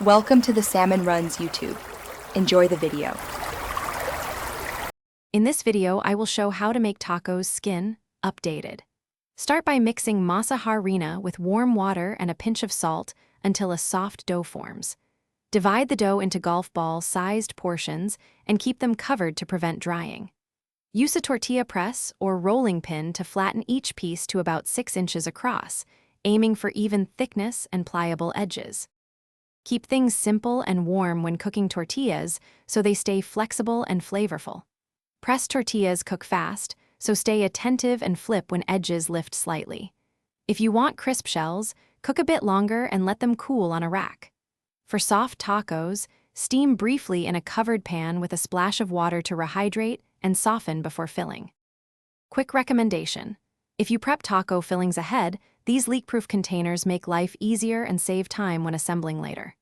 Welcome to the Salmon Runs YouTube. Enjoy the video. In this video, I will show how to make tacos skin updated. Start by mixing masa harina with warm water and a pinch of salt until a soft dough forms. Divide the dough into golf ball-sized portions and keep them covered to prevent drying. Use a tortilla press or rolling pin to flatten each piece to about 6 inches across, aiming for even thickness and pliable edges. Keep things simple and warm when cooking tortillas so they stay flexible and flavorful. Pressed tortillas cook fast, so stay attentive and flip when edges lift slightly. If you want crisp shells, cook a bit longer and let them cool on a rack. For soft tacos, steam briefly in a covered pan with a splash of water to rehydrate and soften before filling. Quick recommendation: if you prep taco fillings ahead, these leak-proof containers make life easier and save time when assembling later.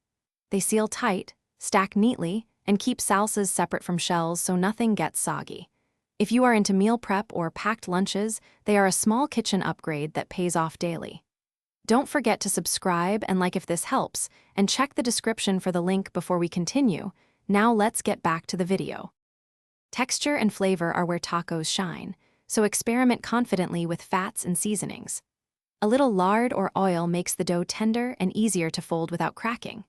They seal tight, stack neatly, and keep salsas separate from shells so nothing gets soggy. If you are into meal prep or packed lunches, they are a small kitchen upgrade that pays off daily. Don't forget to subscribe and like if this helps, and check the description for the link before we continue. Now let's get back to the video. Texture and flavor are where tacos shine, so experiment confidently with fats and seasonings. A little lard or oil makes the dough tender and easier to fold without cracking.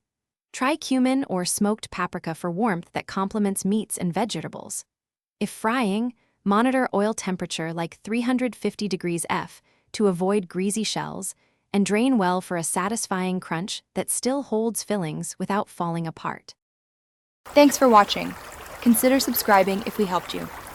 Try cumin or smoked paprika for warmth that complements meats and vegetables. If frying, monitor oil temperature like 350 degrees F to avoid greasy shells, and drain well for a satisfying crunch that still holds fillings without falling apart. Thanks for watching. Consider subscribing if we helped you.